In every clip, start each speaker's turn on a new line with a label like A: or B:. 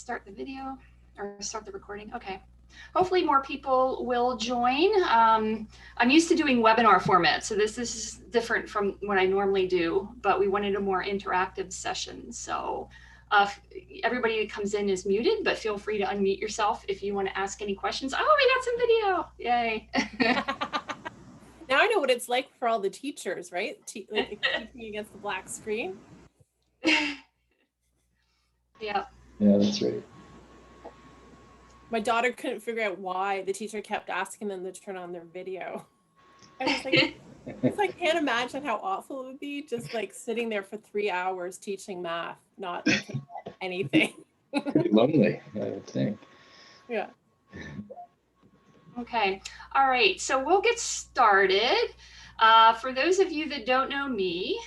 A: start the video or start the recording. Okay. Hopefully more people will join. I'm used to doing webinar format, so this is different from what I normally do, but we wanted a more interactive session. So everybody that comes in is muted, but feel free to unmute yourself if you want to ask any questions. Oh, we got some video. Yay.
B: Now I know what it's like for all the teachers, right? Like teaching against the black screen.
A: Yeah.
C: Yeah, that's right.
B: My daughter couldn't figure out why the teacher kept asking them to turn on their video. I was like, I can't imagine how awful it would be just like sitting there for 3 hours teaching math, not looking at anything.
C: Pretty lonely, I would think.
B: Yeah.
A: Okay. All right. So we'll get started. For those of you that don't know me,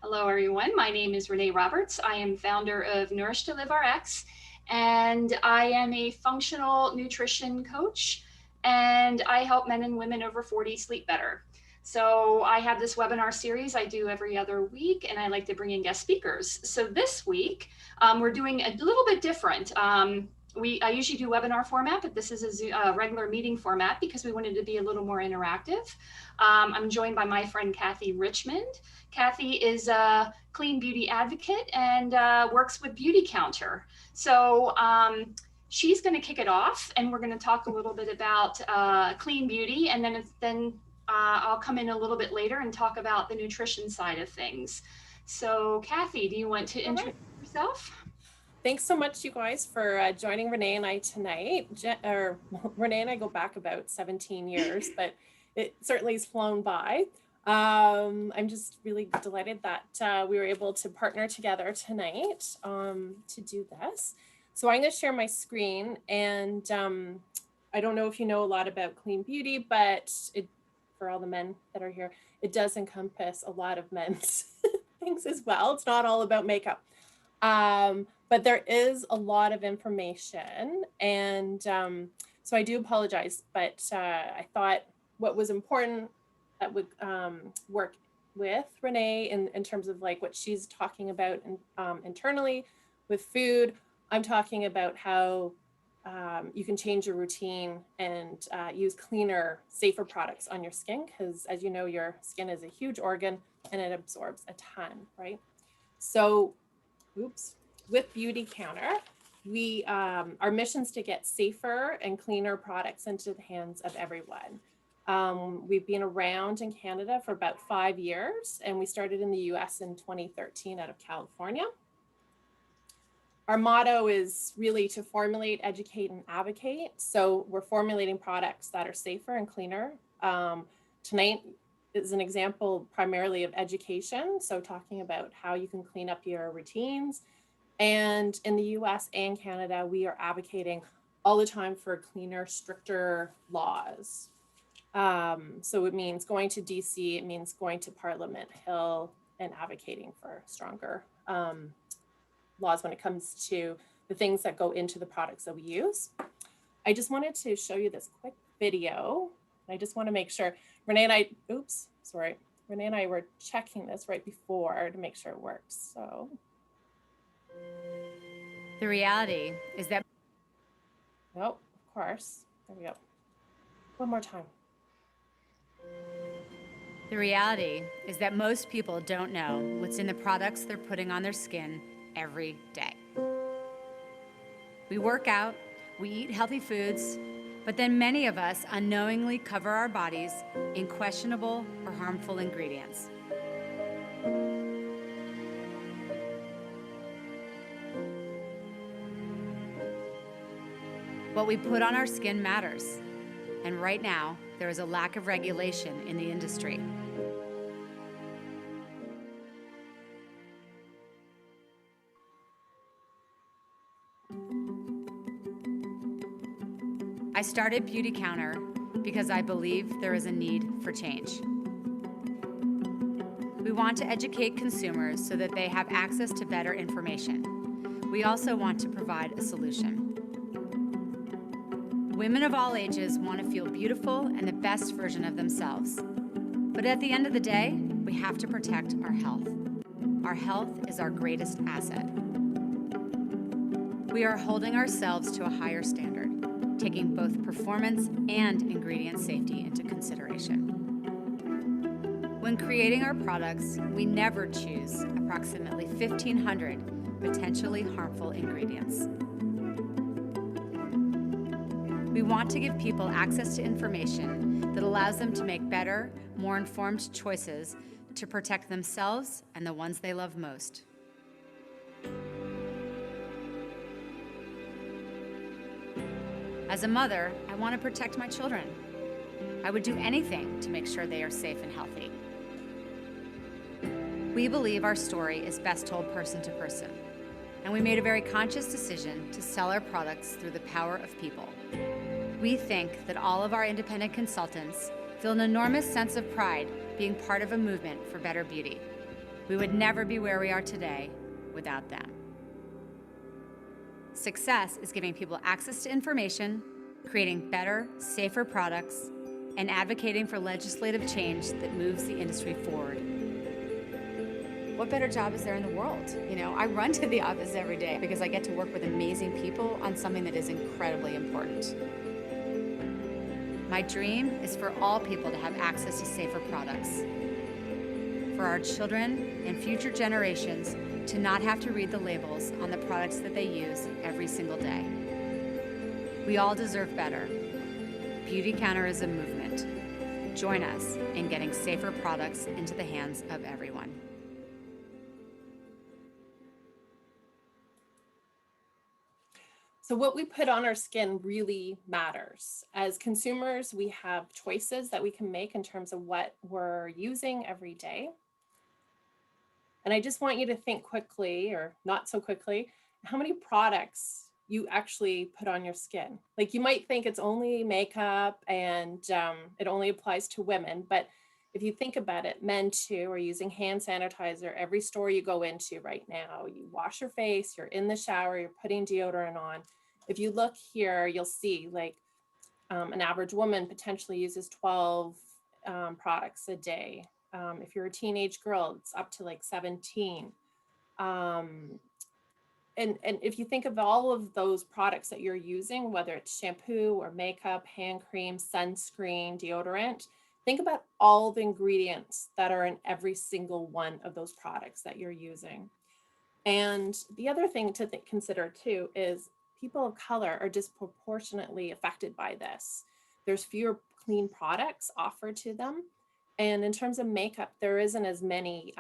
A: hello, everyone. My name is Renay Roberts. I am founder of Nourish to Live RX, and I am a functional nutrition coach, and I help men and women over 40 sleep better. So I have this webinar series I do every other week, and I like to bring in guest speakers. So this week, we're doing a little bit different. I usually do webinar format, but this is a regular meeting format because we wanted to be a little more interactive. I'm joined by my friend, Kathy Richmond. Kathy is a clean beauty advocate and works with Beautycounter. So she's going to kick it off, and we're going to talk a little bit about clean beauty, and then I'll come in a little bit later and talk about the nutrition side of things. So Kathy, do you want to introduce yourself?
B: Thanks so much, you guys, for joining Renay and I tonight. Renay and I go back about 17 years, but it certainly has flown by. I'm just really delighted that we were able to partner together tonight to do this. So I'm going to share my screen, and I don't know if you know a lot about clean beauty, but for all the men that are here, it does encompass a lot of men's things as well. It's not all about makeup. But there is a lot of information, and so I do apologize, but I thought what was important that would work with Renay in terms of like what she's talking about internally with food. I'm talking about how you can change your routine and use cleaner, safer products on your skin, because as you know, your skin is a huge organ and it absorbs a ton, right? So, with Beautycounter, we our mission is to get safer and cleaner products into the hands of everyone. We've been around in Canada for about 5 years, and we started in the US in 2013 out of California. Our motto is really to formulate, educate, and advocate. So we're formulating products that are safer and cleaner. Tonight is an example primarily of education. So talking about how you can clean up your routines. And in the US and Canada, we are advocating all the time for cleaner, stricter laws. So it means going to DC, it means going to Parliament Hill and advocating for stronger laws when it comes to the things that go into the products that we use. I just wanted to show you this quick video. I just want to make sure Renay and I, Renay and I were checking this right before to make sure it works. So.
D: The reality is that.
B: Nope, of course. There we go. One more time.
D: The reality is that most people don't know what's in the products they're putting on their skin every day. We work out, we eat healthy foods, but then many of us unknowingly cover our bodies in questionable or harmful ingredients. What we put on our skin matters, and right now, there is a lack of regulation in the industry. I started Beautycounter because I believe there is a need for change. We want to educate consumers so that they have access to better information. We also want to provide a solution. Women of all ages want to feel beautiful and the best version of themselves. But at the end of the day, we have to protect our health. Our health is our greatest asset. We are holding ourselves to a higher standard, taking both performance and ingredient safety into consideration. When creating our products, we never choose approximately 1,500 potentially harmful ingredients. We want to give people access to information that allows them to make better, more informed choices to protect themselves and the ones they love most. As a mother, I want to protect my children. I would do anything to make sure they are safe and healthy. We believe our story is best told person to person, and we made a very conscious decision to sell our products through the power of people. We think that all of our independent consultants feel an enormous sense of pride being part of a movement for better beauty. We would never be where we are today without them. Success is giving people access to information, creating better, safer products, and advocating for legislative change that moves the industry forward. What better job is there in the world? You know, I run to the office every day because I get to work with amazing people on something that is incredibly important. My dream is for all people to have access to safer products, for our children and future generations to not have to read the labels on the products that they use every single day. We all deserve better. Beautycounter is a movement. Join us in getting safer products into the hands of everyone.
B: So what we put on our skin really matters. As consumers, we have choices that we can make in terms of what we're using every day. And I just want you to think quickly, or not so quickly, how many products you actually put on your skin. Like, you might think it's only makeup and it only applies to women, but if you think about it, men too are using hand sanitizer every store you go into right now. You wash your face, you're in the shower, you're putting deodorant on. If you look here, you'll see like an average woman potentially uses 12 products a day. If you're a teenage girl, it's up to like 17. And if you think of all of those products that you're using, whether it's shampoo or makeup, hand cream, sunscreen, deodorant, think about all the ingredients that are in every single one of those products that you're using. And the other thing to consider too is people of color are disproportionately affected by this. There's fewer clean products offered to them. And in terms of makeup, there isn't as many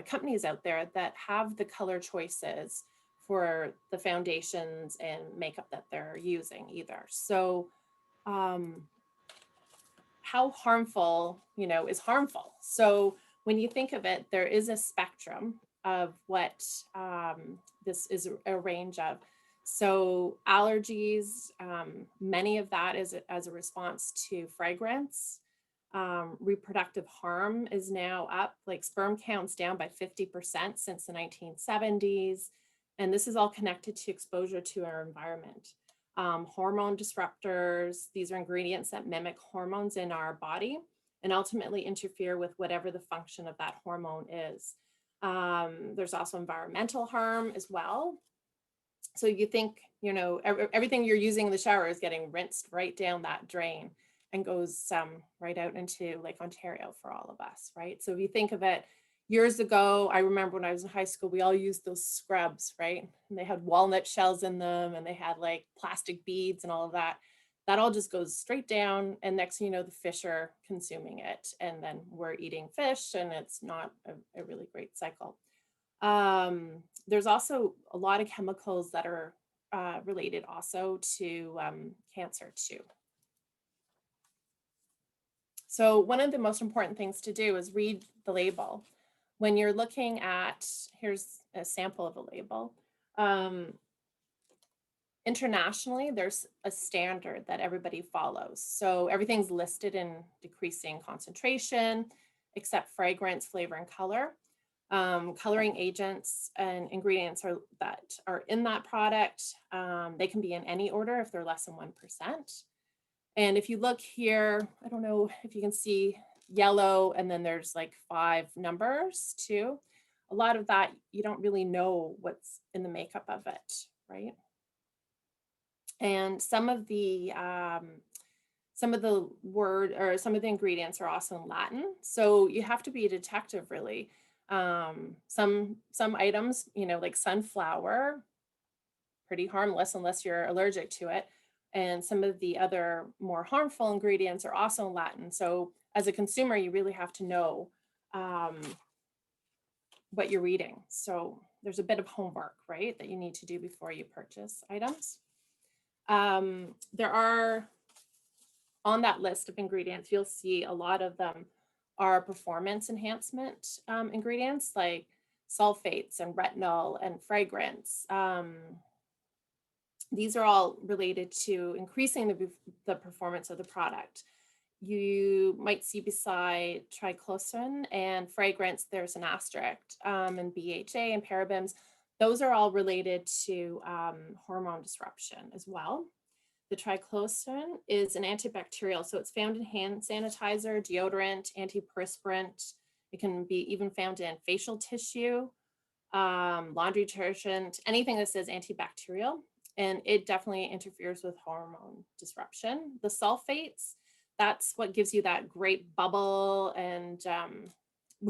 B: companies out there that have the color choices for the foundations and makeup that they're using either. So how harmful, is harmful. So when you think of it, there is a spectrum of what this is a range of. So allergies, many of that is as a response to fragrance. Reproductive harm is now up, like sperm counts down by 50% since the 1970s. And this is all connected to exposure to our environment. Hormone disruptors, these are ingredients that mimic hormones in our body and ultimately interfere with whatever the function of that hormone is. There's also environmental harm as well. So you think, everything you're using in the shower is getting rinsed right down that drain and goes right out into Lake Ontario for all of us, right? So if you think of it, years ago, I remember when I was in high school, we all used those scrubs, right? And they had walnut shells in them and they had like plastic beads and all of that. That all just goes straight down. And next thing you know, the fish are consuming it. And then we're eating fish and it's not a really great cycle. There's also a lot of chemicals that are related also to cancer too. So one of the most important things to do is read the label. When you're looking at, here's a sample of a label. Internationally, there's a standard that everybody follows. So everything's listed in decreasing concentration, except fragrance, flavor, and color. Coloring agents and ingredients that are in that product, they can be in any order if they're less than 1%. And if you look here, I don't know if you can see yellow, and then there's like 5 numbers too. A lot of that, you don't really know what's in the makeup of it, right? And some of the word or some of the ingredients are also in Latin. So you have to be a detective, really. Some items, you know, like sunflower, pretty harmless unless you're allergic to it. And some of the other more harmful ingredients are also in Latin. So as a consumer, you really have to know what you're reading. So there's a bit of homework, right, that you need to do before you purchase items. There are, on that list of ingredients, you'll see a lot of them are performance enhancement ingredients like sulfates and retinol and fragrance. These are all related to increasing the performance of the product. You might see beside triclosan and fragrance, there's an asterisk, and BHA and parabens. Those are all related to hormone disruption as well. The triclosan is an antibacterial, so it's found in hand sanitizer, deodorant, antiperspirant. It can be even found in facial tissue, laundry detergent, anything that says antibacterial. And it definitely interferes with hormone disruption. The sulfates, that's what gives you that great bubble and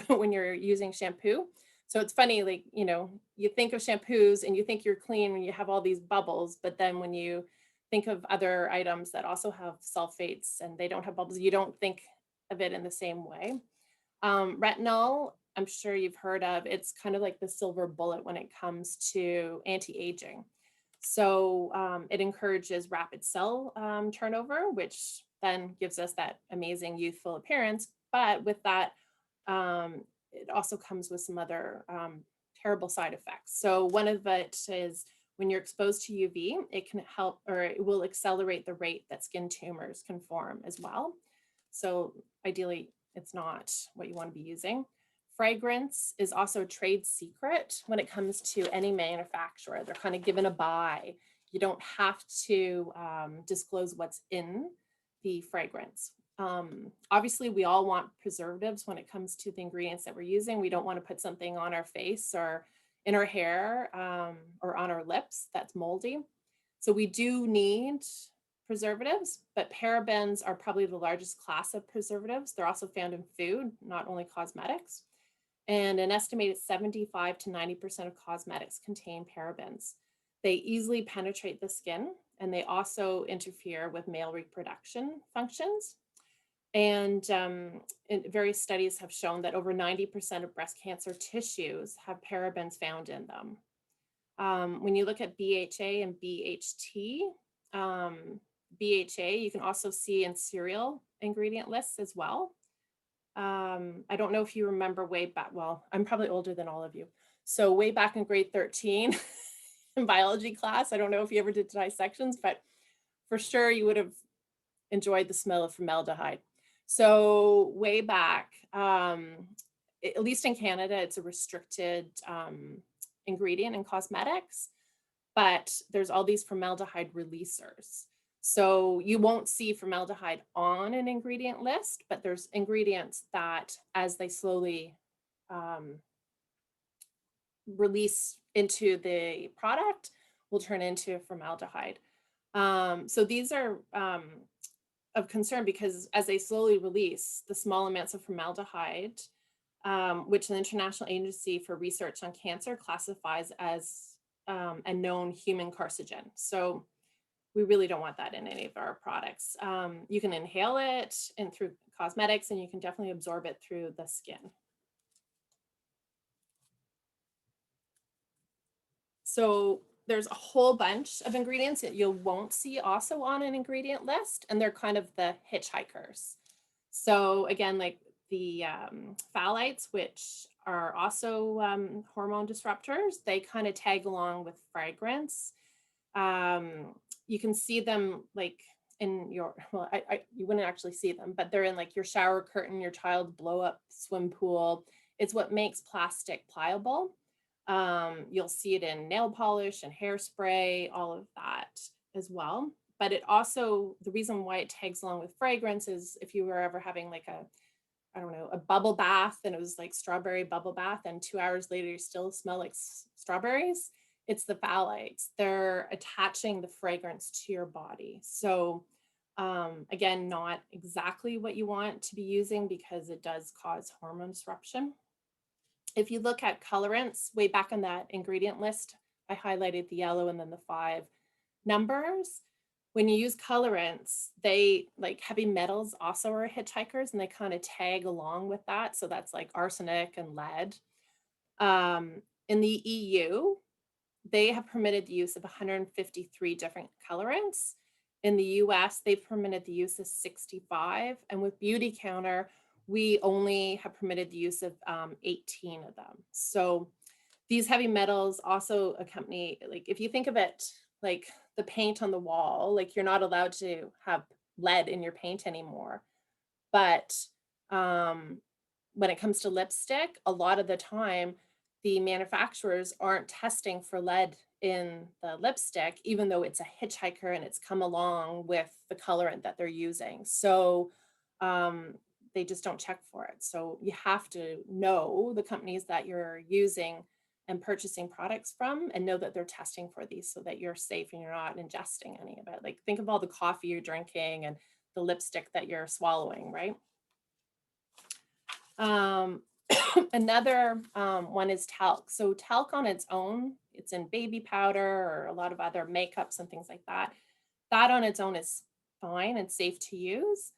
B: when you're using shampoo. So it's funny, like, you know, you think of shampoos and you think you're clean when you have all these bubbles, but then when you think of other items that also have sulfates and they don't have bubbles, you don't think of it in the same way. Retinol, I'm sure you've heard of, it's kind of like the silver bullet when it comes to anti-aging. So it encourages rapid cell turnover, which then gives us that amazing youthful appearance. But with that, it also comes with some other terrible side effects. So one of it is when you're exposed to UV, it can help, or it will accelerate the rate that skin tumors can form as well. So ideally, it's not what you want to be using. Fragrance is also a trade secret when it comes to any manufacturer. They're kind of given a buy. You don't have to disclose what's in the fragrance. Obviously, we all want preservatives when it comes to the ingredients that we're using. We don't want to put something on our face or in our hair or on our lips that's moldy. So we do need preservatives, but parabens are probably the largest class of preservatives. They're also found in food, not only cosmetics. And an estimated 75 to 90% of cosmetics contain parabens. They easily penetrate the skin, and they also interfere with male reproduction functions. And various studies have shown that over 90% of breast cancer tissues have parabens found in them. When you look at BHA and BHT, BHA, you can also see in cereal ingredient lists as well. I don't know if you remember way back, well, I'm probably older than all of you. So way back in grade 13 in biology class, I don't know if you ever did dissections, but for sure you would have enjoyed the smell of formaldehyde. So way back, at least in Canada, it's a restricted ingredient in cosmetics, but there's all these formaldehyde releasers. So you won't see formaldehyde on an ingredient list, but there's ingredients that as they slowly release into the product will turn into formaldehyde. So these are of concern because as they slowly release the small amounts of formaldehyde, which the International Agency for Research on Cancer classifies as a known human carcinogen. So we really don't want that in any of our products. You can inhale it and through cosmetics, and you can definitely absorb it through the skin. So there's a whole bunch of ingredients that you won't see also on an ingredient list, and they're kind of the hitchhikers. So again, like the phthalates, which are also hormone disruptors, they kind of tag along with fragrance. You can see them like in your, well, you wouldn't actually see them, but they're in like your shower curtain, your child's blow up swim pool. It's what makes plastic pliable. You'll see it in nail polish and hairspray, all of that as well. But it also, the reason why it tags along with fragrance is if you were ever having like a, I don't know, a bubble bath and it was like strawberry bubble bath and 2 hours later you still smell like strawberries. It's the phthalates. They're attaching the fragrance to your body. So again, not exactly what you want to be using because it does cause hormone disruption. If you look at colorants, way back on that ingredient list, I highlighted the yellow and then the 5 numbers. When you use colorants, they like heavy metals also are hitchhikers and they kind of tag along with that. So that's like arsenic and lead. In the EU, they have permitted the use of 153 different colorants. In the US, they've permitted the use of 65. And with Beautycounter, we only have permitted the use of 18 of them. So these heavy metals also accompany, like if you think of it like the paint on the wall, like you're not allowed to have lead in your paint anymore. But when it comes to lipstick, a lot of the time, the manufacturers aren't testing for lead in the lipstick, even though it's a hitchhiker and it's come along with the colorant that they're using. So they just don't check for it. So you have to know the companies that you're using and purchasing products from and know that they're testing for these so that you're safe and you're not ingesting any of it. Like think of all the coffee you're drinking and the lipstick that you're swallowing, right? Another one is talc. So talc on its own, it's in baby powder or a lot of other makeups and things like that. That on its own is fine and safe to use.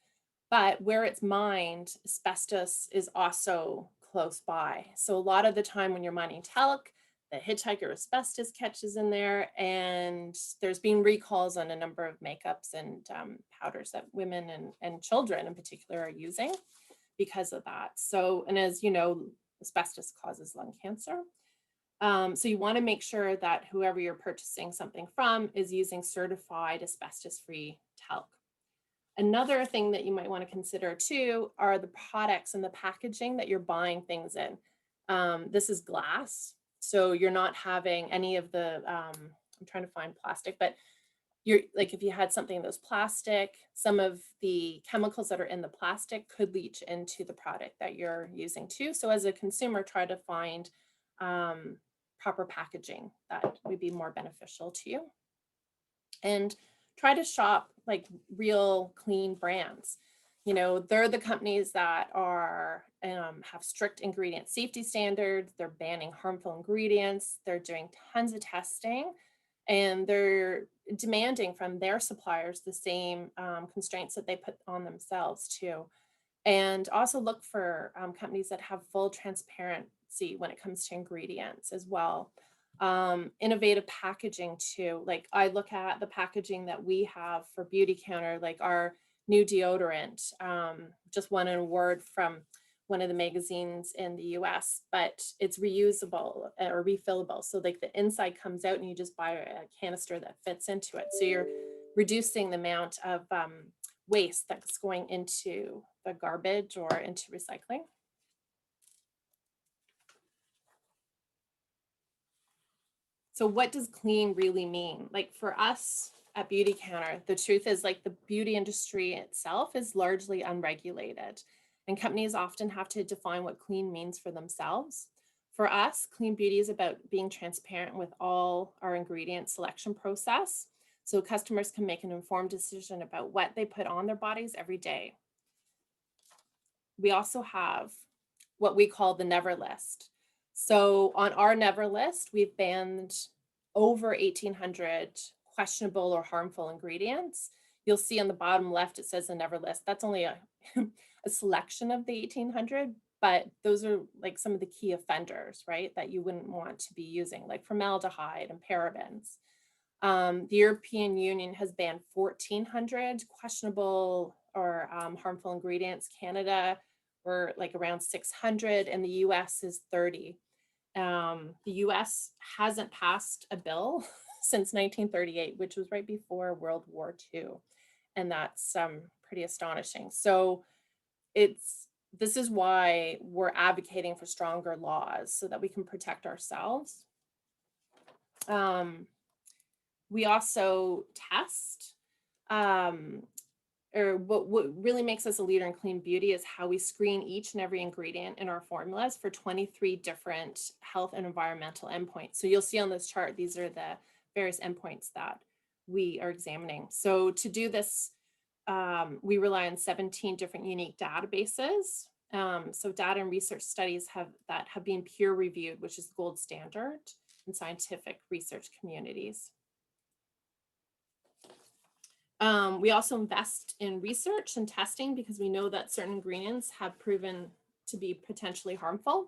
B: But where it's mined, asbestos is also close by. So a lot of the time when you're mining talc, the hitchhiker asbestos catches in there, and there's been recalls on a number of makeups and powders that women and children in particular are using because of that. So, and as you know, asbestos causes lung cancer. So you want to make sure that whoever you're purchasing something from is using certified asbestos-free talc. Another thing that you might want to consider too are the products and the packaging that you're buying things in. This is glass, so you're not having any of the, I'm trying to find plastic, but you're like if you had something that was plastic, some of the chemicals that are in the plastic could leach into the product that you're using too. So as a consumer, try to find proper packaging that would be more beneficial to you. And try to shop like real clean brands. You know, they're the companies that are have strict ingredient safety standards. They're banning harmful ingredients. They're doing tons of testing, and they're demanding from their suppliers the same constraints that they put on themselves too. And also look for companies that have full transparency when it comes to ingredients as well. Innovative packaging too. Like I look at the packaging that we have for Beautycounter, like our new deodorant, just won an award from one of the magazines in the US, but it's reusable or refillable. So like the inside comes out and you just buy a canister that fits into it. So you're reducing the amount of waste that's going into the garbage or into recycling. So what does clean really mean? Like for us at Beautycounter, the truth is like the beauty industry itself is largely unregulated, and companies often have to define what clean means for themselves. For us, clean beauty is about being transparent with all our ingredient selection process, so customers can make an informed decision about what they put on their bodies every day. We also have what we call the never list. So on our never list, we've banned over 1,800 questionable or harmful ingredients. You'll see on the bottom left, it says the never list. That's only a, a selection of the 1,800, but those are like some of the key offenders, right? That you wouldn't want to be using, like formaldehyde and parabens. The European Union has banned 1,400 questionable or harmful ingredients. Canada, we're like around 600, and the US is 30. The US hasn't passed a bill since 1938, which was right before World War II. And that's pretty astonishing. So this is why we're advocating for stronger laws so that we can protect ourselves. We also test. or what really makes us a leader in clean beauty is how we screen each and every ingredient in our formulas for 23 different health and environmental endpoints. So you'll see on this chart, these are the various endpoints that we are examining. So to do this, we rely on 17 different unique databases. So data and research studies that have been peer reviewed, which is the gold standard in scientific research communities. We also invest in research and testing because we know that certain ingredients have proven to be potentially harmful,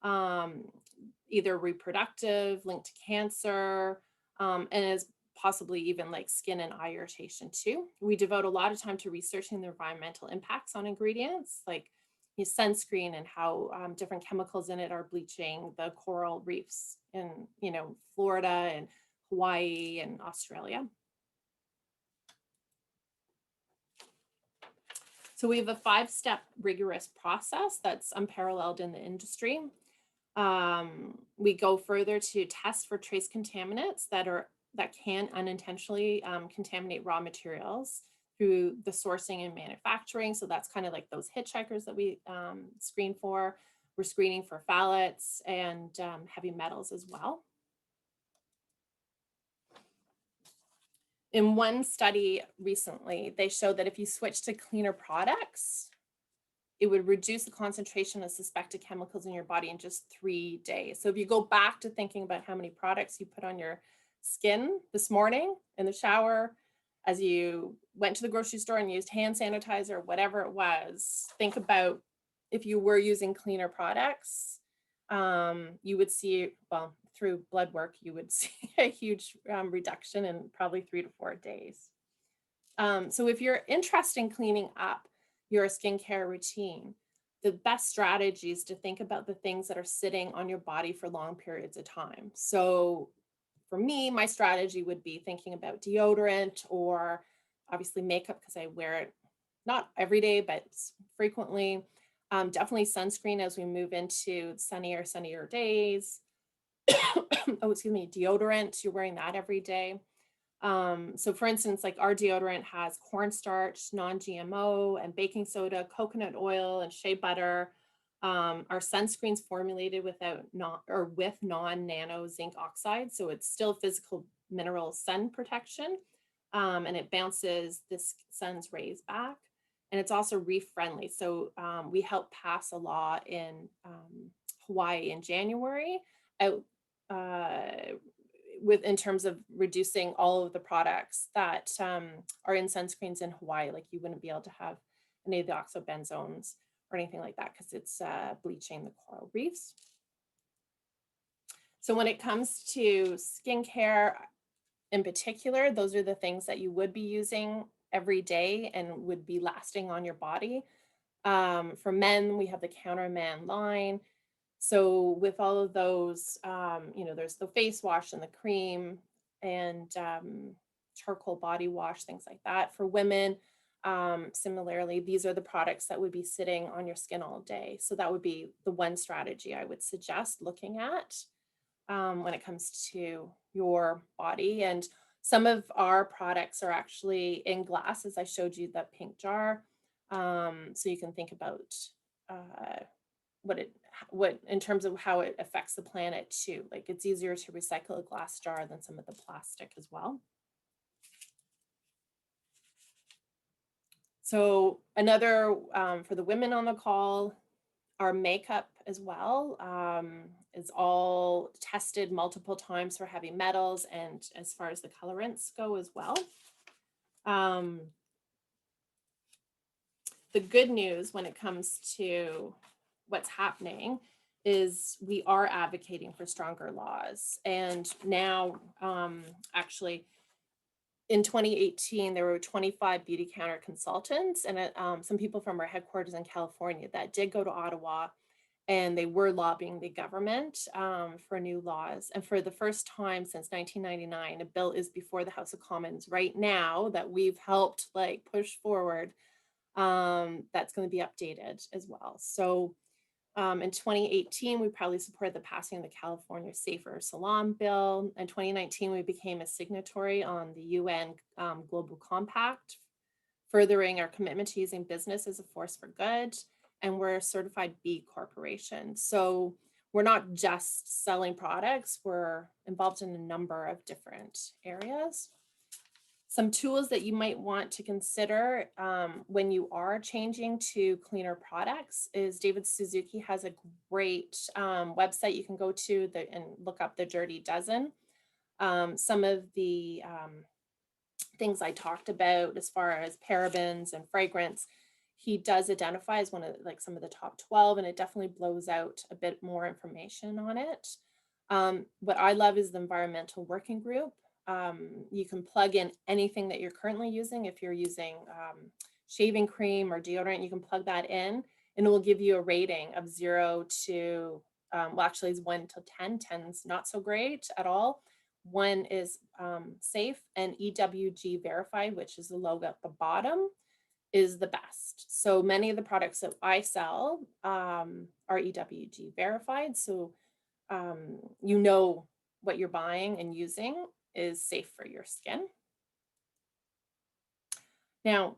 B: either reproductive, linked to cancer, and is possibly even like skin and eye irritation too. We devote a lot of time to researching the environmental impacts on ingredients, like sunscreen and how different chemicals in it are bleaching the coral reefs in, Florida and Hawaii and Australia. So we have a 5-step rigorous process that's unparalleled in the industry. We go further to test for trace contaminants that can unintentionally contaminate raw materials through the sourcing and manufacturing. So that's kind of like those hitchhikers that we screen for. We're screening for phthalates and heavy metals as well. In one study recently, they showed that if you switch to cleaner products, it would reduce the concentration of suspected chemicals in your body in just 3 days. So if you go back to thinking about how many products you put on your skin this morning in the shower, as you went to the grocery store and used hand sanitizer, whatever it was, think about if you were using cleaner products, you would see, well, through blood work, you would see a huge reduction in probably 3 to 4 days. So if you're interested in cleaning up your skincare routine, the best strategy is to think about the things that are sitting on your body for long periods of time. So for me, my strategy would be thinking about deodorant or obviously makeup because I wear it not every day, but frequently. Definitely sunscreen as we move into sunnier days. Oh, excuse me, deodorant, you're wearing that every day. So for instance, like our deodorant has cornstarch, non-GMO, and baking soda, coconut oil, and shea butter. Our sunscreen's formulated with non-nano zinc oxide, so it's still physical mineral sun protection, and it bounces the sun's rays back. And it's also reef friendly. So we helped pass a law in Hawaii in January out in terms of reducing all of the products that are in sunscreens in Hawaii. Like you wouldn't be able to have any of the oxobenzones or anything like that because it's bleaching the coral reefs. So when it comes to skincare in particular, those are the things that you would be using every day and would be lasting on your body. For men, we have the Counter Man line. So with all of those, there's the face wash and the cream and charcoal body wash, things like that. For women, similarly, these are the products that would be sitting on your skin all day. So that would be the one strategy I would suggest looking at when it comes to your body. And some of our products are actually in glass, as I showed you that pink jar. So you can think about what in terms of how it affects the planet too. Like it's easier to recycle a glass jar than some of the plastic as well. So another for the women on the call, our makeup as well is all tested multiple times for heavy metals and as far as the colorants go as well. The good news when it comes to what's happening is we are advocating for stronger laws. And now, actually, in 2018, there were 25 Beautycounter consultants and some people from our headquarters in California that did go to Ottawa, and they were lobbying the government for new laws. And for the first time since 1999, a bill is before the House of Commons right now that we've helped push forward that's going to be updated as well. So in 2018, we proudly supported the passing of the California Safer Salon Bill. In 2019, we became a signatory on the UN Global Compact furthering our commitment to using business as a force for good. And we're a certified B Corporation. So we're not just selling products, we're involved in a number of different areas. Some tools that you might want to consider when you are changing to cleaner products is David Suzuki has a great website you can go to and look up the Dirty Dozen. Some of the things I talked about as far as parabens and fragrance, he does identify as one of like some of the top 12, and it definitely blows out a bit more information on it. What I love is the environmental working group. You can plug in anything that you're currently using. If you're using shaving cream or deodorant, you can plug that in and it will give you a rating of 0 to, well, actually it's 1 to 10. 10's not so great at all. 1 is safe, and EWG verified, which is the logo at the bottom, is the best. So many of the products that I sell are EWG verified. So you know what you're buying and using is safe for your skin. Now,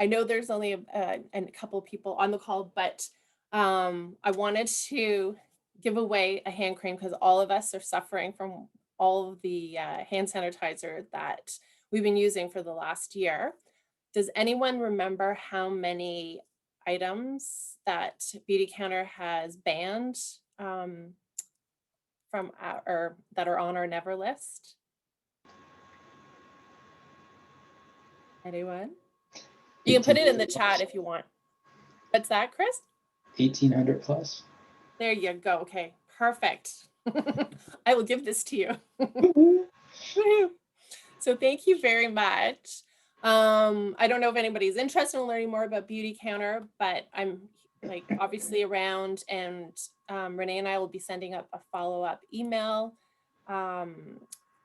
B: I know there's only a couple people on the call, but I wanted to give away a hand cream because all of us are suffering from all of the hand sanitizer that we've been using for the last year. Does anyone remember how many items that Beautycounter has banned from or that are on our never list? Anyone? You can put it in the chat if you want. What's that, Chris?
C: 1,800 plus.
B: There you go. Okay, perfect. I will give this to you. So thank you very much. I don't know if anybody's interested in learning more about Beautycounter, but I'm like obviously around, and Renee and I will be sending up a follow-up email.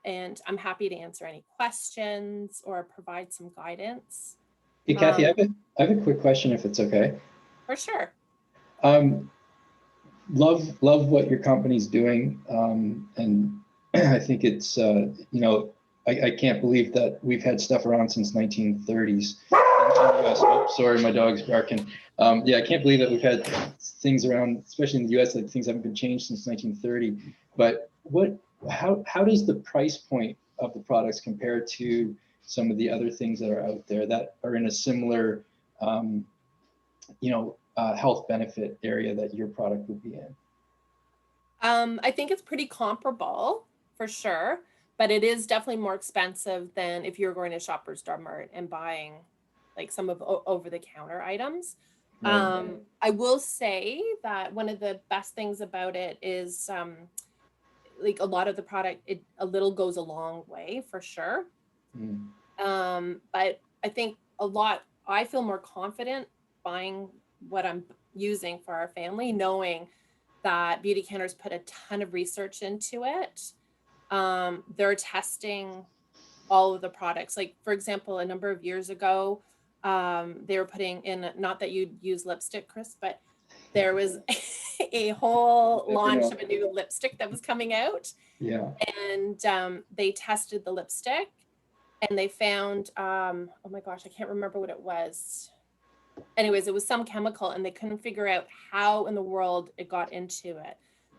B: And I'm happy to answer any questions or provide some guidance.
C: Hey, Kathy, I have a quick question, if it's okay.
B: For sure.
C: Love what your company's doing, and I think it's I can't believe that we've had stuff around since 1930s in the US. Oh, sorry, my dog's barking. Yeah, I can't believe that we've had things around, especially in the US, like things haven't been changed since 1930. But how does the price point of the products compare to some of the other things that are out there that are in a similar health benefit area that your product would be in?
B: I think it's pretty comparable for sure, but it is definitely more expensive than if you're going to Shoppers Drug Mart and buying like some of over-the-counter items.
C: Right.
B: I will say that one of the best things about it is like a lot of the product, a little goes a long way for sure. But I think I feel more confident buying what I'm using for our family, knowing that Beautycounter's put a ton of research into it. They're testing all of the products. Like, for example, a number of years ago, they were putting in, not that you'd use lipstick, Chris, but there was a whole launch of a new lipstick that was coming out.
C: Yeah.
B: And they tested the lipstick and they found, oh my gosh, I can't remember what it was. Anyways, it was some chemical and they couldn't figure out how in the world it got into it.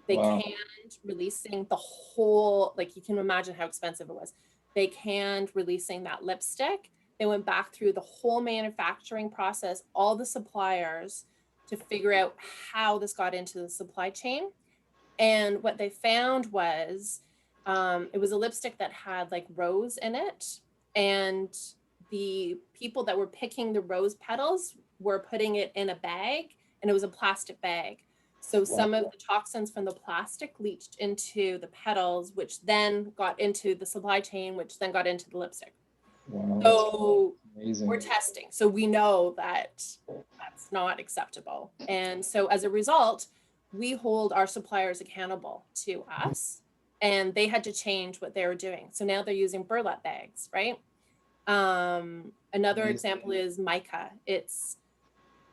B: They canned releasing the whole, like you can imagine how expensive it was. They canned releasing that lipstick. They went back through the whole manufacturing process, all the suppliers, to figure out how this got into the supply chain. And what they found was it was a lipstick that had like rose in it. And the people that were picking the rose petals were putting it in a bag, and it was a plastic bag. So some of the toxins from the plastic leached into the petals, which then got into the supply chain, which then got into the lipstick.
C: Wow,
B: so
C: amazing.
B: We're testing. So we know that that's not acceptable. And so as a result, we hold our suppliers accountable to us, and they had to change what they were doing. So now they're using burlap bags, right? Another example is mica. It's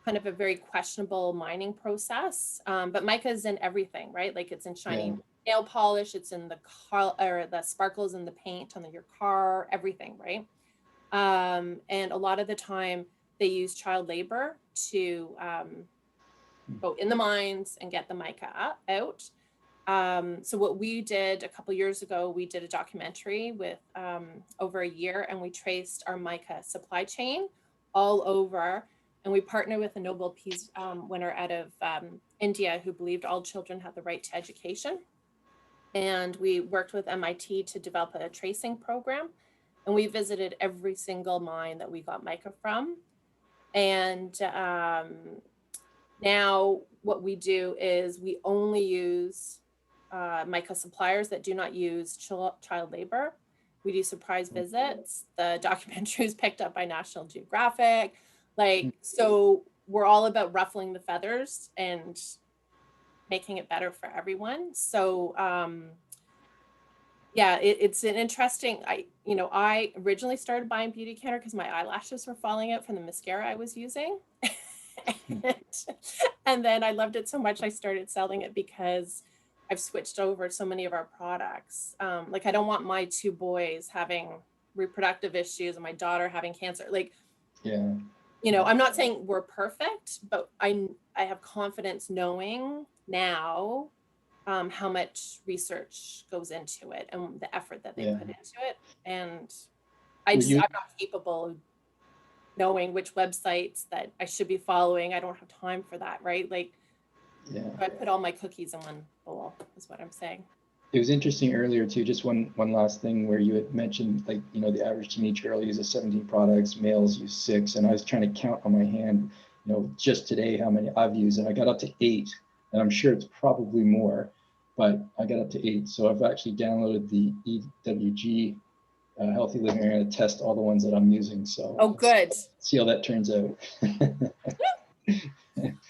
B: kind of a very questionable mining process, but mica is in everything, right? Like it's in shiny nail polish, it's in the car, or the sparkles in the paint on your car, everything, right? And a lot of the time they use child labor to go in the mines and get the mica out. So what we did a couple years ago, we did a documentary with over a year, and we traced our mica supply chain all over. And we partnered with a Nobel Peace winner out of India who believed all children have the right to education. And we worked with MIT to develop a tracing program. And we visited every single mine that we got mica from. And now what we do is we only use mica suppliers that do not use child labor. We do surprise visits. The documentary is picked up by National Geographic. Like, so we're all about ruffling the feathers and making it better for everyone. So yeah, it's an interesting, I originally started buying Beautycounter because my eyelashes were falling out from the mascara I was using. and then I loved it so much I started selling it because I've switched over so many of our products. Like, I don't want my two boys having reproductive issues and my daughter having cancer. Like,
C: Yeah.
B: I'm not saying we're perfect, but I have confidence knowing now how much research goes into it and the effort that they put into it. And I'm not capable of knowing which websites that I should be following. I don't have time for that, right? Like, I put all my cookies in one bowl, is what I'm saying.
C: It was interesting earlier too, just one last thing where you had mentioned, like, the average teenage girl uses 17 products, males use 6. And I was trying to count on my hand, just today how many I've used, and I got up to 8. And I'm sure it's probably more, but I got up to 8. So I've actually downloaded the EWG Healthy Living. I'm going to test all the ones that I'm using. So
B: good.
C: See how that turns out.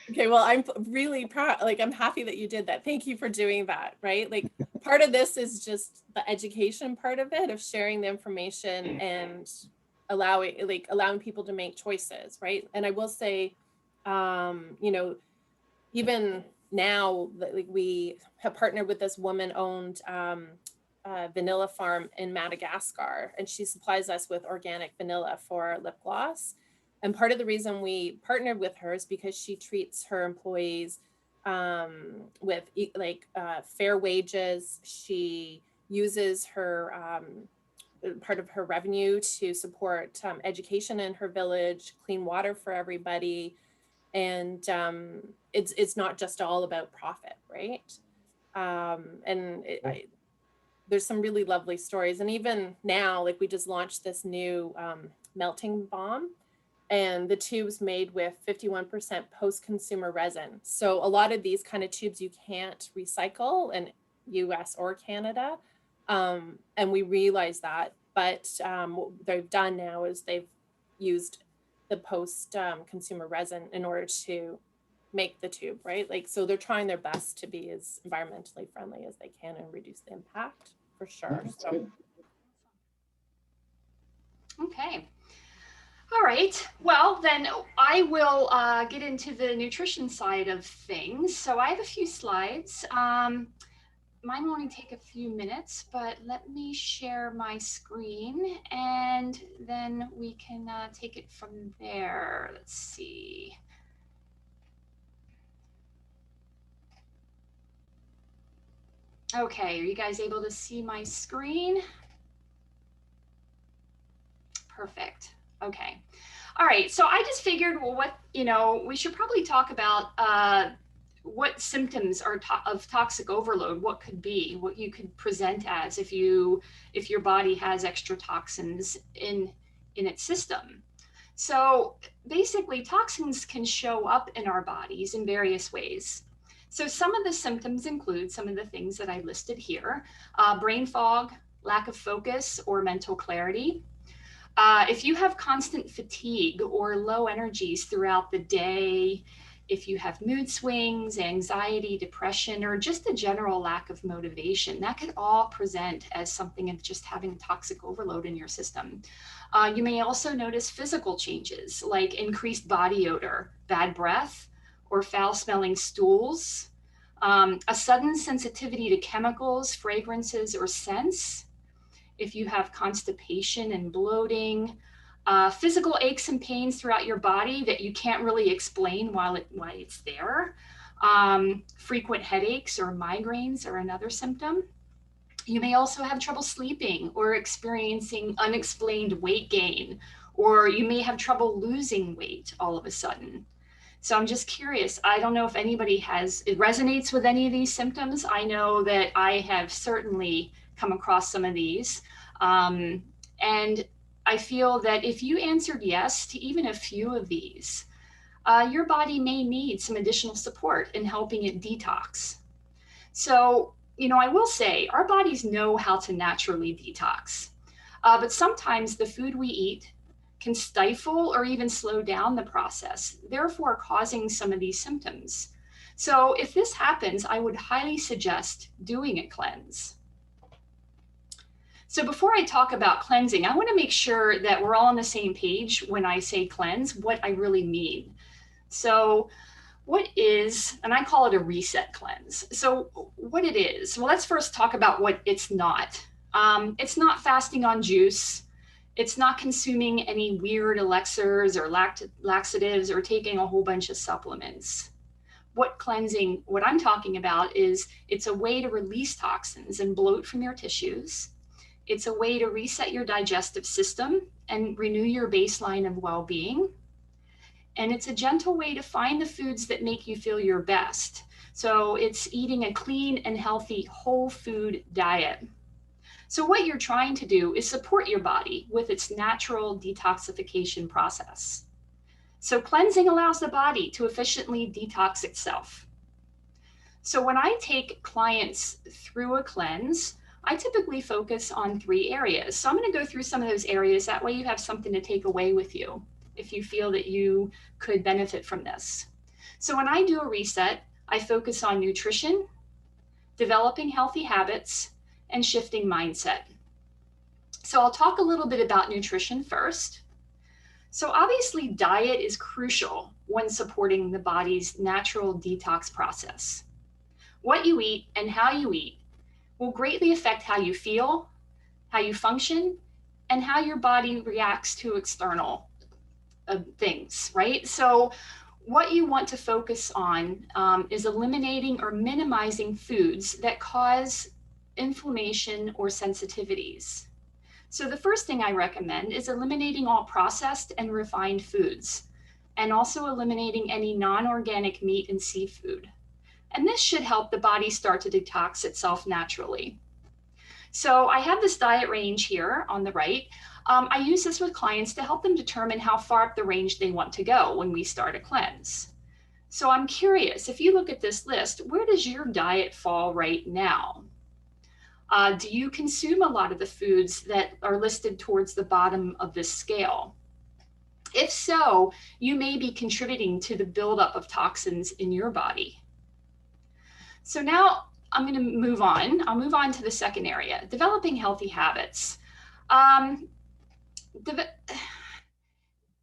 B: Okay, well, I'm really proud. Like, I'm happy that you did that. Thank you for doing that, right? Like, part of this is just the education part of it, of sharing the information and allowing people to make choices, right? And I will say, even now, like, we have partnered with this woman-owned vanilla farm in Madagascar, and she supplies us with organic vanilla for lip gloss. And part of the reason we partnered with her is because she treats her employees with fair wages. She uses her part of her revenue to support education in her village, clean water for everybody. And it's not just all about profit, right? There's some really lovely stories. And even now, like, we just launched this new melting balm, and the tube's made with 51% post-consumer resin. So a lot of these kind of tubes you can't recycle in US or Canada. And we realize that, but what they've done now is they've used the post-consumer resin in order to make the tube, right? Like, so they're trying their best to be as environmentally friendly as they can and reduce the impact, for sure. So.
A: Okay. All right. Well, then I will get into the nutrition side of things. So I have a few slides. Mine will only take a few minutes, but let me share my screen and then we can take it from there. Let's see. Okay, are you guys able to see my screen? Perfect. Okay. All right. So I just figured, well, we should probably talk about what symptoms are of toxic overload, what you could present as if your body has extra toxins in its system. So basically, toxins can show up in our bodies in various ways. So some of the symptoms include some of the things that I listed here: brain fog, lack of focus or mental clarity. If you have constant fatigue or low energies throughout the day, if you have mood swings, anxiety, depression, or just a general lack of motivation, that could all present as something of just having toxic overload in your system. You may also notice physical changes like increased body odor, bad breath, or foul-smelling stools, a sudden sensitivity to chemicals, fragrances, or scents. If you have constipation and bloating, physical aches and pains throughout your body that you can't really explain why it's there. Frequent headaches or migraines are another symptom. You may also have trouble sleeping or experiencing unexplained weight gain, or you may have trouble losing weight all of a sudden. So I'm just curious. I don't know if anybody it resonates with any of these symptoms. I know that I have certainly come across some of these. And I feel that if you answered yes to even a few of these, your body may need some additional support in helping it detox. So, I will say our bodies know how to naturally detox, but sometimes the food we eat can stifle or even slow down the process, therefore causing some of these symptoms. So if this happens, I would highly suggest doing a cleanse. So before I talk about cleansing, I want to make sure that we're all on the same page when I say cleanse, what I really mean. So what is, and I call it a reset cleanse. So what it is, well, let's first talk about what it's not. It's not fasting on juice. It's not consuming any weird elixirs or laxatives or taking a whole bunch of supplements. What I'm talking about is it's a way to release toxins and bloat from your tissues. It's a way to reset your digestive system and renew your baseline of well-being. And it's a gentle way to find the foods that make you feel your best. So it's eating a clean and healthy whole food diet. So what you're trying to do is support your body with its natural detoxification process. So cleansing allows the body to efficiently detox itself. So when I take clients through a cleanse, I typically focus on 3 areas. So I'm going to go through some of those areas. That way you have something to take away with you if you feel that you could benefit from this. So when I do a reset, I focus on nutrition, developing healthy habits, and shifting mindset. So I'll talk a little bit about nutrition first. So obviously diet is crucial when supporting the body's natural detox process. What you eat and how you eat will greatly affect how you feel, how you function, and how your body reacts to external things, right? So what you want to focus on is eliminating or minimizing foods that cause inflammation or sensitivities. So the first thing I recommend is eliminating all processed and refined foods, and also eliminating any non-organic meat and seafood. And this should help the body start to detox itself naturally. So I have this diet range here on the right. I use this with clients to help them determine how far up the range they want to go when we start a cleanse. So I'm curious, if you look at this list, where does your diet fall right now? Do you consume a lot of the foods that are listed towards the bottom of this scale? If so, you may be contributing to the buildup of toxins in your body. So now I'm going to move on. I'll move on to the second area, developing healthy habits.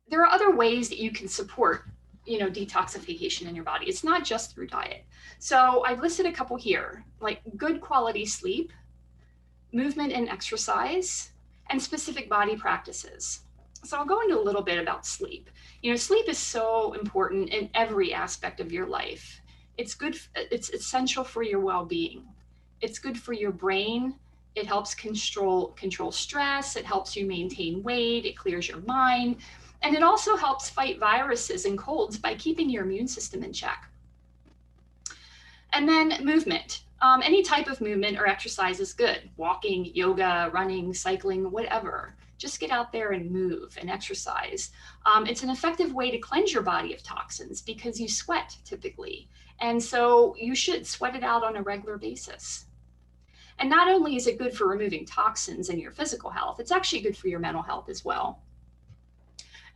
A: There are other ways that you can support, detoxification in your body. It's not just through diet. So I've listed a couple here, like good quality sleep, movement and exercise, and specific body practices. So I'll go into a little bit about sleep. Sleep is so important in every aspect of your life. It's essential for your well-being. It's good for your brain. It helps control stress. It helps you maintain weight. It clears your mind. And it also helps fight viruses and colds by keeping your immune system in check. And then movement. Any type of movement or exercise is good. Walking, yoga, running, cycling, whatever. Just get out there and move and exercise. It's an effective way to cleanse your body of toxins because you sweat typically. And so you should sweat it out on a regular basis. And not only is it good for removing toxins in your physical health, it's actually good for your mental health as well.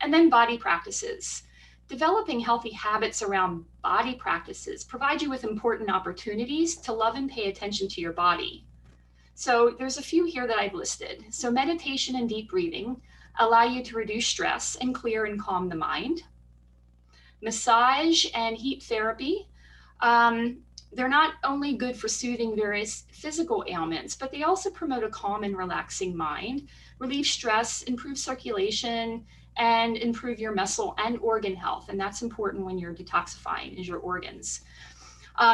A: And then body practices. Developing healthy habits around body practices provide you with important opportunities to love and pay attention to your body. So there's a few here that I've listed. So meditation and deep breathing allow you to reduce stress and clear and calm the mind. Massage and heat therapy they're not only good for soothing various physical ailments, but they also promote a calm and relaxing mind, relieve stress, improve circulation, and improve your muscle and organ health. And that's important when you're detoxifying, is your organs.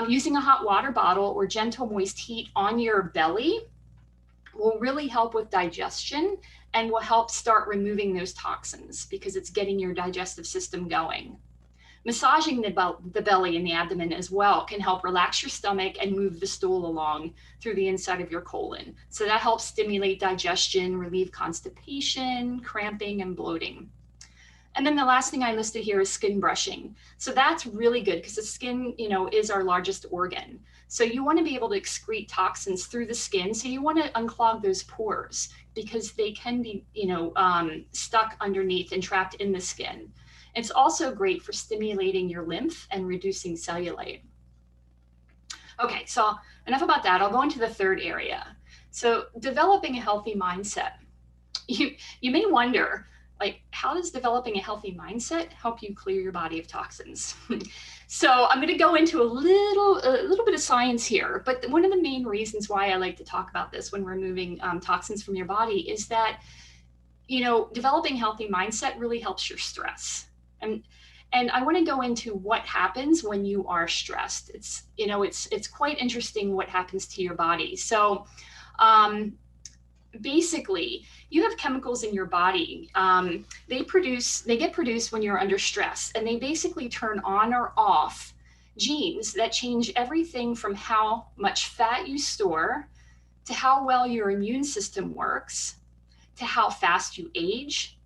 A: Using a hot water bottle or gentle moist heat on your belly will really help with digestion and will help start removing those toxins because it's getting your digestive system going. Massaging the belly and the abdomen as well can help relax your stomach and move the stool along through the inside of your colon. So that helps stimulate digestion, relieve constipation, cramping, and bloating. And then the last thing I listed here is skin brushing. So that's really good because the skin, is our largest organ. So you want to be able to excrete toxins through the skin. So you want to unclog those pores because they can be, stuck underneath and trapped in the skin. It's also great for stimulating your lymph and reducing cellulite. Okay, so enough about that. I'll go into the third area. So developing a healthy mindset. You may wonder, how does developing a healthy mindset help you clear your body of toxins? So I'm going to go into a little bit of science here, but one of the main reasons why I like to talk about this when removing toxins from your body is that, developing a healthy mindset really helps your stress. And I want to go into what happens when you are stressed. It's quite interesting what happens to your body. So basically, you have chemicals in your body. They get produced when you're under stress, and they basically turn on or off genes that change everything from how much fat you store, to how well your immune system works, to how fast you age,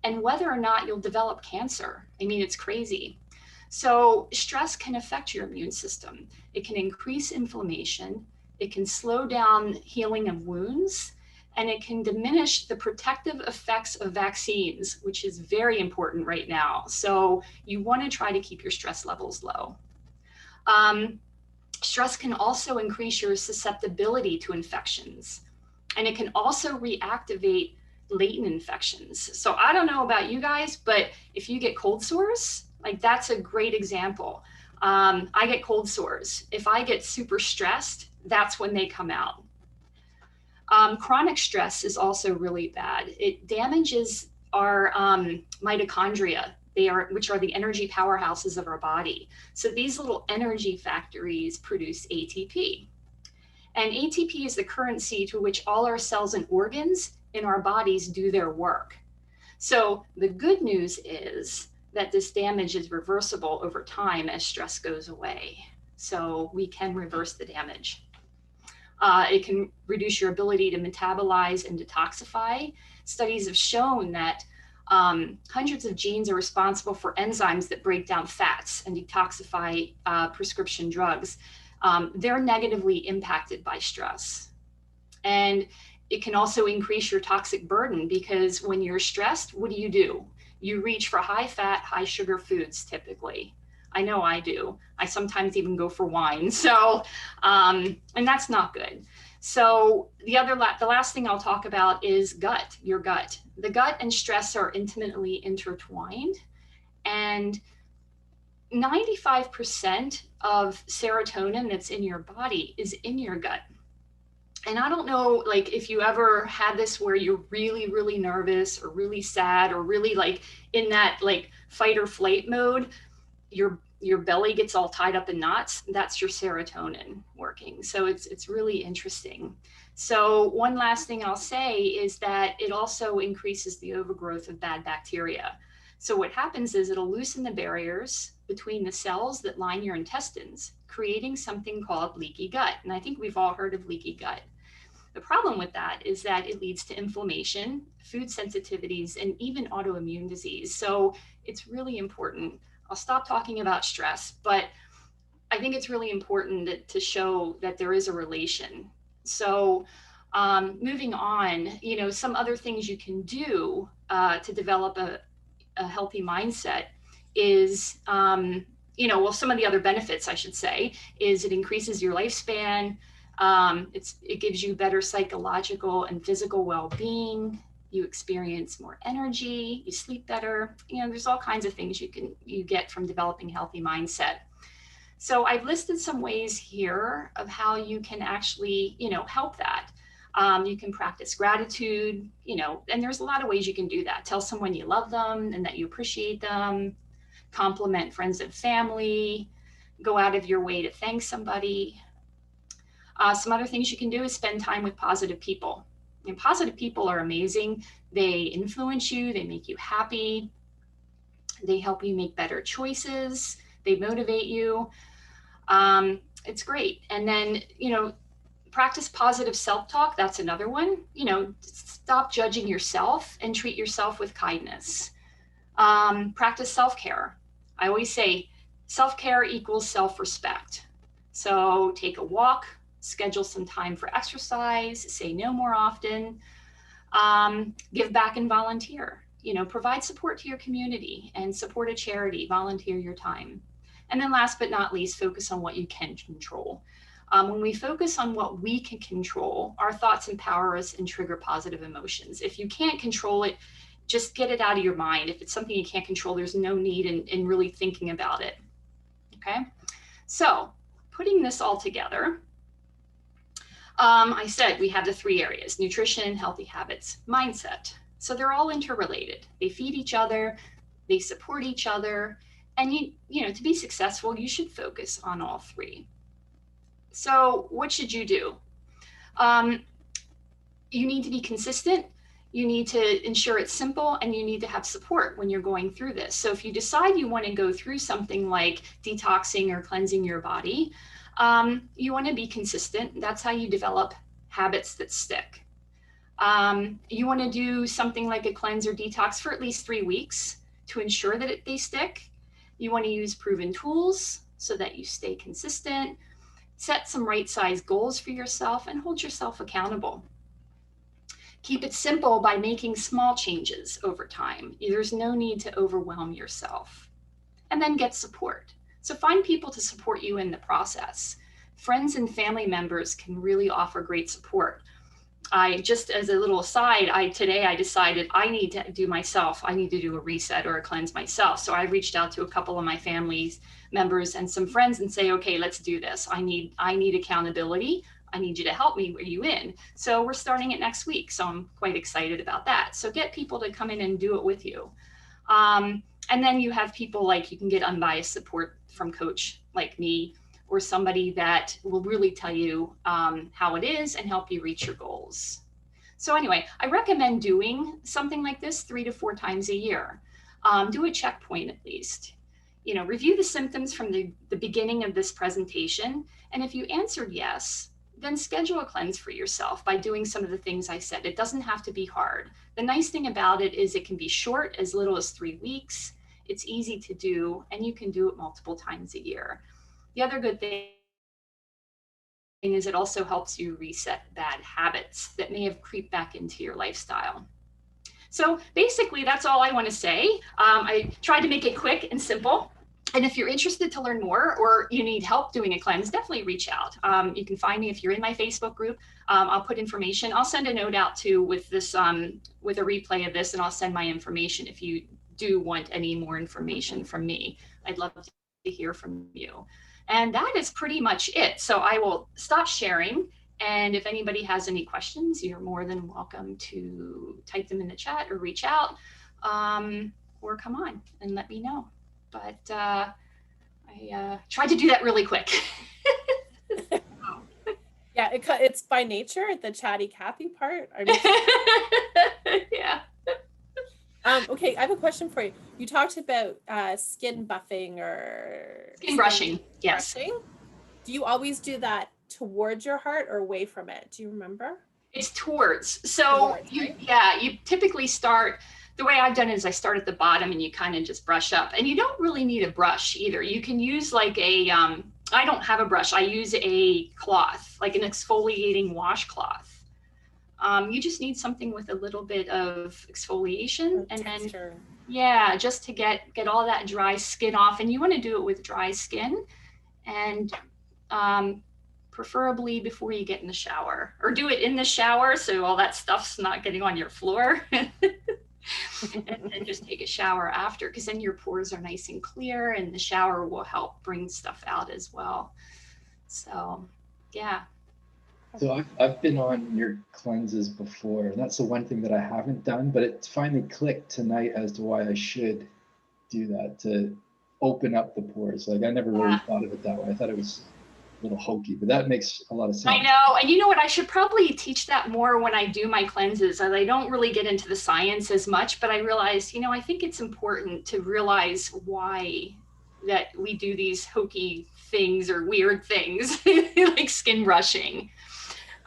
A: and whether or not you'll develop cancer. I mean, it's crazy. So stress can affect your immune system. It can increase inflammation. It can slow down healing of wounds, and it can diminish the protective effects of vaccines, which is very important right now. So you want to try to keep your stress levels low. Stress can also increase your susceptibility to infections, and it can also reactivate latent infections. So I don't know about you guys, but if you get cold sores, that's a great example. I get cold sores. If I get super stressed, that's when they come out. Chronic stress is also really bad. It damages our mitochondria, which are the energy powerhouses of our body. So these little energy factories produce ATP. And ATP is the currency to which all our cells and organs in our bodies do their work. So the good news is that this damage is reversible over time as stress goes away. So we can reverse the damage. It can reduce your ability to metabolize and detoxify. Studies have shown that hundreds of genes are responsible for enzymes that break down fats and detoxify prescription drugs. They're negatively impacted by stress. And it can also increase your toxic burden because when you're stressed, what do? You reach for high fat, high sugar foods typically. I know I do. I sometimes even go for wine. So, and that's not good. So the last thing I'll talk about is your gut. The gut and stress are intimately intertwined, and 95% of serotonin that's in your body is in your gut. And I don't know, if you ever had this where you're really, really nervous or really sad or really in that fight or flight mode, your belly gets all tied up in knots. That's your serotonin working. So it's really interesting. So one last thing I'll say is that it also increases the overgrowth of bad bacteria. So what happens is it'll loosen the barriers between the cells that line your intestines, creating something called leaky gut. And I think we've all heard of leaky gut. The problem with that is that it leads to inflammation, food sensitivities, and even autoimmune disease. So it's really important. I'll stop talking about stress, but I think it's really important to show that there is a relation. So moving on, some other things you can do to develop a healthy mindset is, some of the other benefits, I should say, is it increases your lifespan. It gives you better psychological and physical well-being. You experience more energy, you sleep better. There's all kinds of things you get from developing a healthy mindset. So I've listed some ways here of how you can actually, help that. You can practice gratitude, and there's a lot of ways you can do that. Tell someone you love them and that you appreciate them, compliment friends and family, go out of your way to thank somebody. Some other things you can do is spend time with positive people. And positive people are amazing. They influence you, they make you happy, they help you make better choices, they motivate you. It's great. And then, practice positive self-talk. That's another one. Stop judging yourself and treat yourself with kindness. Practice self-care. I always say self-care equals self-respect. So take a walk, schedule some time for exercise, say no more often, give back and volunteer. Provide support to your community and support a charity, volunteer your time. And then last but not least, focus on what you can control. When we focus on what we can control, our thoughts empower us and trigger positive emotions. If you can't control it, just get it out of your mind. If it's something you can't control, there's no need in really thinking about it. Okay, so putting this all together, I said we have the 3 areas: nutrition, healthy habits, mindset. So they're all interrelated. They feed each other, they support each other, and to be successful, you should focus on all 3. So what should you do? You need to be consistent. You need to ensure it's simple, and you need to have support when you're going through this. So if you decide you want to go through something like detoxing or cleansing your body, you want to be consistent. That's how you develop habits that stick. You want to do something like a cleanse or detox for at least 3 weeks to ensure that they stick. You want to use proven tools so that you stay consistent. Set some right size goals for yourself and hold yourself accountable. Keep it simple by making small changes over time. There's no need to overwhelm yourself. And then get support. So find people to support you in the process. Friends and family members can really offer great support. Just as a little aside, today I decided I need to do a reset or a cleanse myself. So I reached out to a couple of my family members and some friends and say, okay, let's do this. I need accountability. I need you to help me. Are you in? So we're starting it next week. So I'm quite excited about that. So get people to come in and do it with you. And then you have people you can get unbiased support from coach like me, or somebody that will really tell you how it is and help you reach your goals. So anyway, I recommend doing something like this 3 to 4 times a year. Do a checkpoint at least. Review the symptoms from the beginning of this presentation. And if you answered yes, then schedule a cleanse for yourself by doing some of the things I said. It doesn't have to be hard. The nice thing about it is it can be short, as little as 3 weeks. It's easy to do, and you can do it multiple times a year. The other good thing is it also helps you reset bad habits that may have creeped back into your lifestyle. So basically, that's all I want to say. I tried to make it quick and simple. And if you're interested to learn more, or you need help doing a cleanse, definitely reach out. You can find me if you're in my Facebook group. I'll put information. I'll send a note out too with this, with a replay of this, and I'll send my information if you do want any more information from me. I'd love to hear from you. And that is pretty much it. So I will stop sharing. And if anybody has any questions, you're more than welcome to type them in the chat or reach out, or come on and let me know. But I tried to do that really quick.
B: Yeah, it's by nature, the chatty Cathy part.
A: Yeah.
B: Okay, I have a question for you. You talked about skin buffing or
A: skin brushing. Yes.
B: Brushing. Do you always do that towards your heart or away from it? Do you remember?
A: It's towards. So right? You typically start. The way I've done it is I start at the bottom and you kind of just brush up, and you don't really need a brush either. You can use like a, I don't have a brush. I use a cloth, like an exfoliating washcloth. You just need something with a little bit of exfoliation and texture. Then, just to get all that dry skin off. And you want to do it with dry skin, and preferably before you get in the shower, or do it in the shower so all that stuff's not getting on your floor. and just take a shower after, because then your pores are nice and clear, and the shower will help bring stuff out as well. So, yeah.
C: So I've been on your cleanses before, and that's the one thing that I haven't done, but it finally clicked tonight as to why I should do that, to open up the pores. Like I never really thought of it that way. I thought it was a little hokey, but that makes a lot of sense.
A: I know. And you know what? I should probably teach that more when I do my cleanses. And I don't really get into the science as much, but I realized, I think it's important to realize why that we do these hokey things or weird things like skin brushing.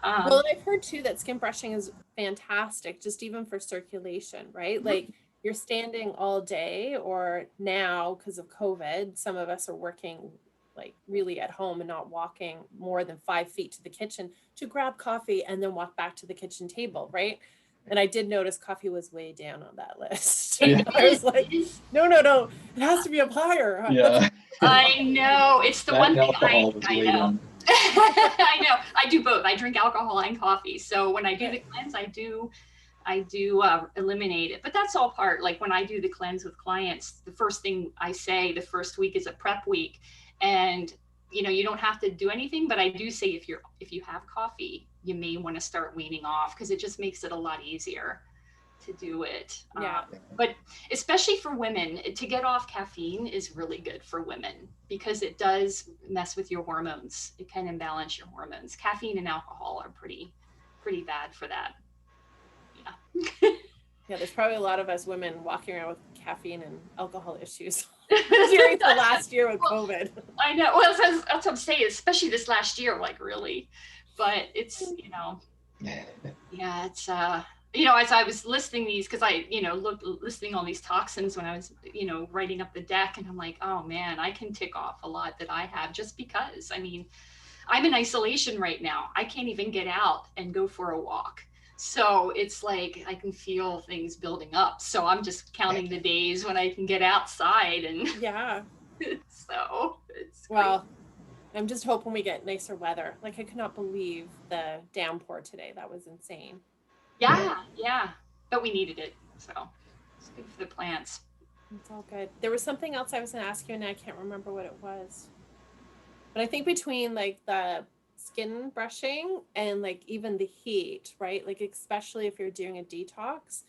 B: Well, I've heard too that skin brushing is fantastic, just even for circulation, right? Like you're standing all day, or now because of COVID, some of us are working like really at home and not walking more than 5 feet to the kitchen to grab coffee and then walk back to the kitchen table, right? And I did notice coffee was way down on that list.
C: Yeah.
B: I was like, no, it has to be up higher.
C: Yeah.
A: I know. It's the one thing I know.
C: Down.
A: I know. I do both. I drink alcohol and coffee. So when I do the cleanse, I do eliminate it. But that's all part. Like when I do the cleanse with clients, the first thing I say the first week is a prep week, and you don't have to do anything. But I do say if you have coffee, you may want to start weaning off, because it just makes it a lot easier to do it.
B: Yeah.
A: But especially for women, to get off caffeine is really good for women, because it does mess with your hormones. It can imbalance your hormones. Caffeine and alcohol are pretty bad for that. Yeah.
B: Yeah, there's probably a lot of us women walking around with caffeine and alcohol issues during the last year with COVID.
A: I know. Well, that's what I'm saying, especially this last year, like really. But it's, yeah, it's, as I was listing these, because I, listing all these toxins when I was, writing up the deck, and I'm like, oh man, I can tick off a lot that I have, just because, I'm in isolation right now. I can't even get out and go for a walk. So it's like, I can feel things building up. So I'm just counting the days when I can get outside, and
B: yeah.
A: So it's
B: well, I'm just hoping we get nicer weather. Like I could not believe the downpour today. That was insane.
A: Yeah. But we needed it. So it's good for the plants.
B: It's all good. There was something else I was going to ask you, and I can't remember what it was. But I think between like the skin brushing and like even the heat, right? Like especially if you're doing a detox,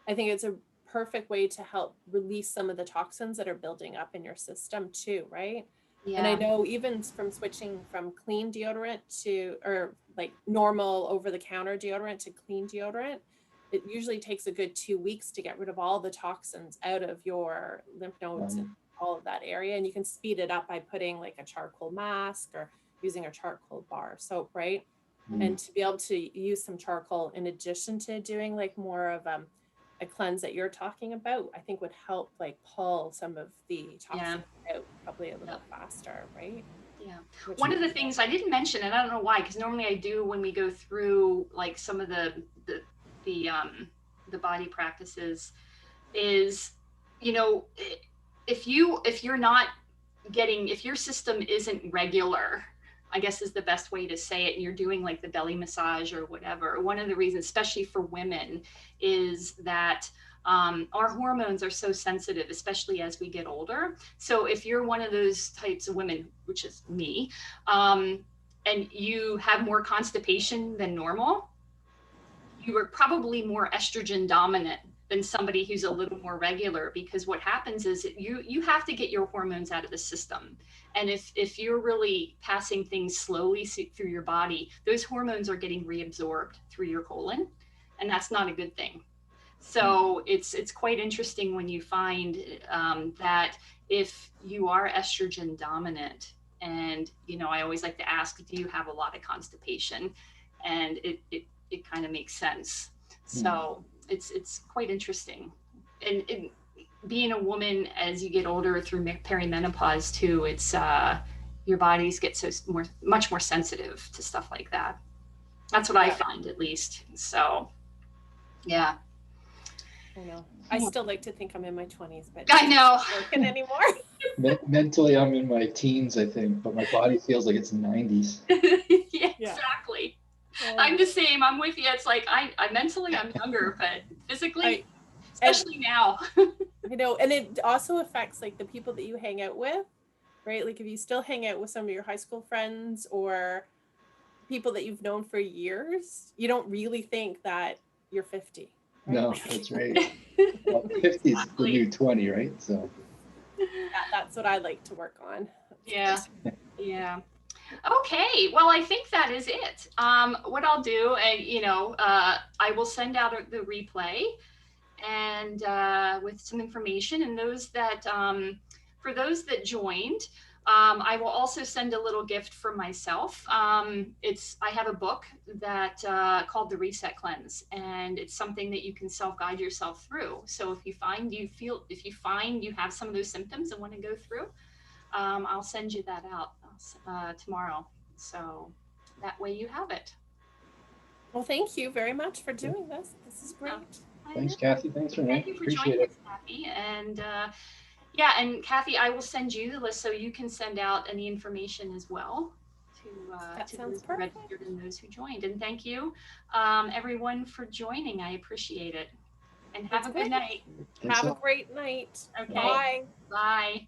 B: I think it's a perfect way to help release some of the toxins that are building up in your system too, right? Yeah. And I know even from switching from clean deodorant to, or like normal over-the-counter deodorant to clean deodorant, it usually takes a good 2 weeks to get rid of all the toxins out of your lymph nodes and all of that area. And you can speed it up by putting like a charcoal mask or using a charcoal bar soap, right? And to be able to use some charcoal in addition to doing like more of a cleanse that you're talking about, I think would help like pull some of the toxins out probably a little faster, right?
A: Yeah. One of the things I didn't mention, and I don't know why, because normally I do when we go through like some of the body practices, is, if you're not getting, if your system isn't regular, I guess is the best way to say it, and you're doing like the belly massage or whatever, one of the reasons, especially for women, is that our hormones are so sensitive, especially as we get older. So if you're one of those types of women, which is me, and you have more constipation than normal, you are probably more estrogen dominant than somebody who's a little more regular, because what happens is you have to get your hormones out of the system. And if you're really passing things slowly through your body, those hormones are getting reabsorbed through your colon, and that's not a good thing. So it's quite interesting when you find that if you are estrogen dominant, and I always like to ask, do you have a lot of constipation? And it kind of makes sense. So it's quite interesting. And being a woman as you get older through perimenopause too, it's your bodies get much more sensitive to stuff like that. That's what I find, at least. So yeah.
B: I know. I still like to think I'm in my 20s, but
A: I know.
B: I'm not working anymore.
C: Mentally, I'm in my teens, I think, but my body feels like it's 90s.
A: Yeah, exactly. I'm the same. I'm with you. It's like I mentally I'm younger, but physically especially now.
B: You know, and it also affects like the people that you hang out with, right? Like if you still hang out with some of your high school friends or people that you've known for years, you don't really think that you're 50. Right?
C: No, that's right. Well, 50 is the new 20, right? So
B: That's what I like to work on.
A: Yeah. Yeah. Okay, well, I think that is it. What I'll do, I will send out the replay and with some information. And those that, for those that joined, I will also send a little gift for myself. I have a book that called The Reset Cleanse, and it's something that you can self-guide yourself through. So if you find you have some of those symptoms and want to go through, I'll send you that out tomorrow. So that way you have it.
B: Well, thank you very much for doing this. This is great.
C: thanks, Kathy. Thanks, Renay.
A: Thank you for
C: Appreciate
A: joining
C: it.
A: us, Kathy. And and Kathy, I will send you the list so you can send out any information as well to those who registered and those who joined. And thank you, everyone, for joining. I appreciate it. And have a good night.
B: Have a great night.
A: Okay.
B: Bye.
A: Bye.